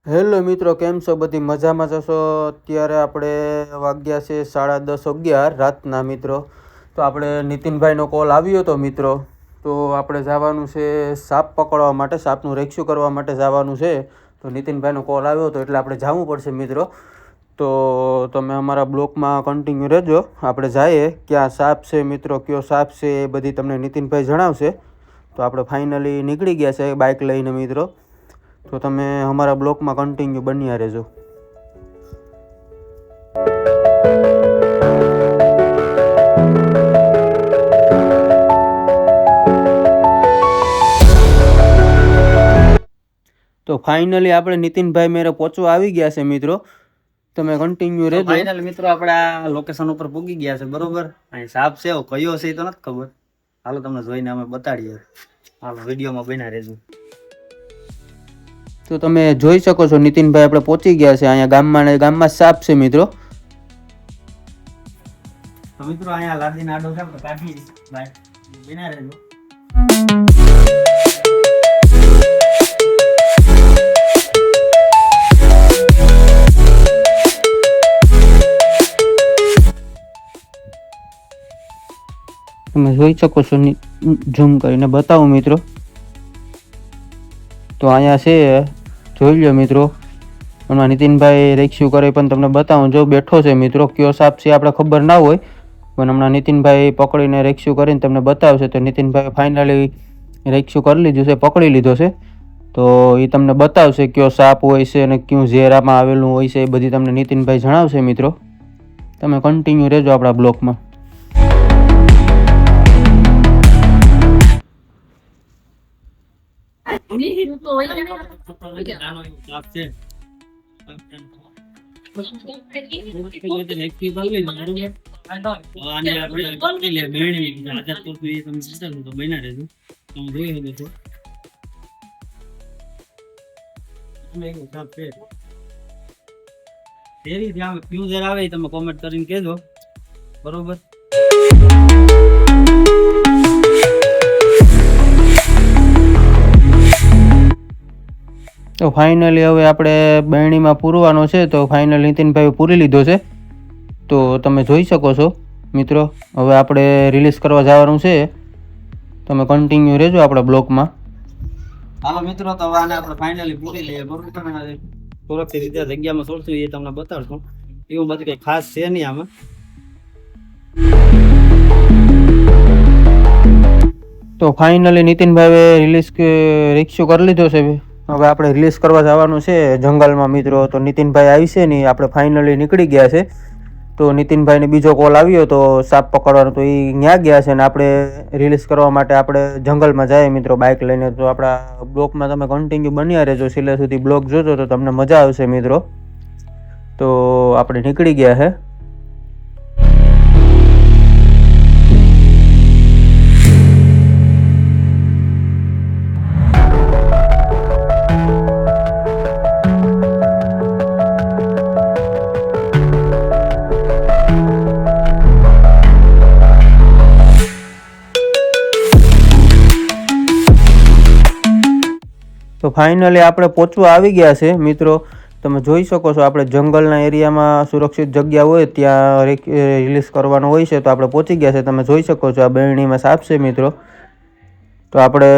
Hello મિત્રો, કેમ છો? બધી મજામાં જશો? અત્યારે આપણે વાગ્યા છે 10:30-11 રાતના મિત્રો. તો આપણે નીતિનભાઈનો કોલ આવ્યો હતો મિત્રો. તો આપણે જવાનું છે સાપ પકડવા માટે, સાપનું રેસ્ક્યુ કરવા માટે જવાનું છે. તો નીતિનભાઈનો કોલ આવ્યો હતો એટલે આપણે જવું પડશે મિત્રો. તો તમે અમારા બ્લોગમાં કન્ટિન્યુ રહેજો. આપણે જઈએ, ક્યાં સાપ છે મિત્રો, કયો સાપ છે એ બધી તમને નીતિનભાઈ જણાવશે. તો આપણે ફાઇનલી નીકળી ગયા છે બાઇક લઈને મિત્રો. તો તમે અમારા બ્લોગમાં કન્ટિન્યુ બન્યા રહેજો. તો ફાઇનલી આપણે નીતિનભાઈ મેરે પહોંચવા આવી ગયા છે મિત્રો. તમે કન્ટિન્યુ રહેજો. ફાઇનલ મિત્રો આપણે આ લોકેશન ઉપર પૂગી ગયા છે, બરોબર. અહીં સાપ છે, કયો છે એ તો નથી ખબર. હાલો તમને જોઈને અમે બતાડીએ. હાલો વિડીયોમાં બન્યા રહેજો. તો તમે જોઈ શકો છો નીતિનભાઈ આપણે પહોંચી ગયા છે અહીંયા ગામમાં સાપ છે મિત્રો. તો મિત્રો અહીંયા લાદીને આડો છે તો કાઢી ભાઈ બન્યા રહેજો. તમે જોઈ શકો છો, ઝૂમ કરીને બતાવું મિત્રો. તો અહીંયા છે, જોઈ લો મિત્રો. હમણાં નીતિનભાઈ રેસ્ક્યુ કરે પણ તમને બતાવું. જો બેઠો છે મિત્રો, કયો સાપ છે આપણે ખબર ના હોય, પણ હમણાં નીતિનભાઈ પકડીને રેસ્ક્યુ કરીને તમને બતાવશે. તો નીતિનભાઈ ફાઇનલી રેસ્ક્યુ કરી લીધું છે, પકડી લીધો છે. તો એ તમને બતાવશે કયો સાપ હોય છે અને કયું ઝેરામાં આવેલું હોય છે, એ બધી તમને નીતિનભાઈ જણાવશે મિત્રો. તમે કન્ટિન્યુ રહેજો આપણા બ્લોગમાં. આવે તમે કોમેન્ટ કરીને કહેજો, બરોબર. તો ફાઇનલી હવે આપણે બહેણીમાં પૂરવાનો છે. તો ફાઇનલ નીતિનભાઈ પૂરી લીધો છે. તો તમે જોઈ શકો છો મિત્રો. હવે આપણે રિલીઝ કરવા જવાનું છે. તમે કન્ટિન્યુ રહેજો આપણા બ્લોગમાં. હાલો મિત્રો, તો આને આપણે ફાઇનલી પૂરી લઈએ, બરોબર. સુરક્ષિત રીતે જગ્યામાં છોડશું એ તમને બતાડશું. એવું બધું કઈ ખાસ છે નહીં આમાં. તો ફાઇનલી નીતિનભાઈ રેસ્ક્યુ કરી લીધો છે. હવે આપણે રિલીઝ કરવા જવાનું છે જંગલમાં મિત્રો. તો નીતિનભાઈ આવી છે ને, આપણે ફાઇનલી નીકળી ગયા છે. તો નીતિનભાઈને બીજો કોલ આવ્યો તો સાપ પકડવાનો, તો એ ત્યાં ગયા છે ને આપણે રિલીઝ કરવા માટે આપણે જંગલમાં જઈએ મિત્રો બાઇક લઈને. તો આપણા બ્લોગમાં તમે કન્ટિન્યુ બન્યા રહેજો, છેલ્લે સુધી બ્લોગ જોજો તો તમને મજા આવશે મિત્રો. તો આપણે નીકળી ગયા છે. તો ફાઇનલી આપણે પહોંચવા આવી ગયા છે મિત્રો. તમે જોઈ શકો છો આપણે જંગલના એરિયામાં સુરક્ષિત જગ્યા હોય ત્યાં રિલીઝ કરવાનો હોય છે. તો આપણે પહોંચી ગયા છે. તમે જોઈ શકો છો આ બહેણીમાં સાપ છે મિત્રો. તો આપણે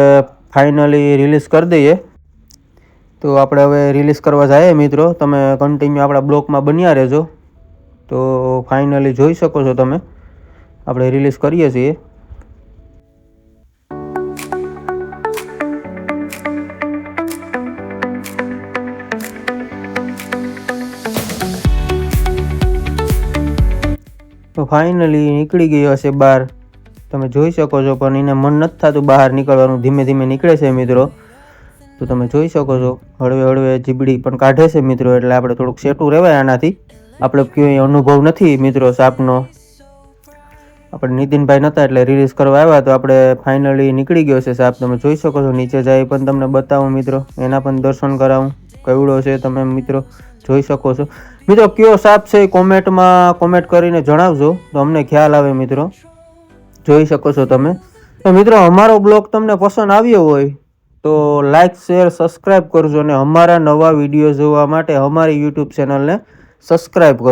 ફાઇનલી રિલીઝ કરી દઈએ. તો આપણે હવે રિલીઝ કરવા જઈએ મિત્રો. તમે કન્ટિન્યુ આપણા બ્લોગમાં બન્યા રહેજો. તો ફાઇનલી જોઈ શકો છો તમે, આપણે રિલીઝ કરીએ છીએ. તો ફાઇનલી નીકળી ગયો હશે બહાર. તમે જોઈ શકો છો, પણ એને મન નથી થતું બહાર નીકળવાનું. ધીમે ધીમે નીકળે છે મિત્રો. તો તમે જોઈ શકો છો હળવે હળવે જીબડી પણ કાઢે છે મિત્રો. એટલે આપણે થોડુંક સેટું રહેવાય આનાથી. આપણે કોઈ અનુભવ નથી મિત્રો સાપનો. આપણે નીતિનભાઈ નહોતા એટલે રિલીઝ કરવા આવ્યા. તો આપણે ફાઇનલી નીકળી ગયો છે સાપ. તમે જોઈ શકો છો, નીચે જાય પણ તમને બતાવું મિત્રો, એના પણ દર્શન કરાવું. કેવડો છે તમે મિત્રો જોઈ શકો છો મિત્રો. કયો સાપ છે કોમેન્ટમાં કોમેન્ટ કરીને જણાવજો તો અમને ખ્યાલ આવે મિત્રો. જોઈ શકો છો તમે. તો મિત્રો અમારો બ્લોગ તમને પસંદ આવ્યો હોય તો લાઇક શેર સબસ્ક્રાઈબ કરજો અને અમારા નવા વિડીયો જોવા માટે અમારી યુટ્યુબ ચેનલને સબસ્ક્રાઈબ કરજો.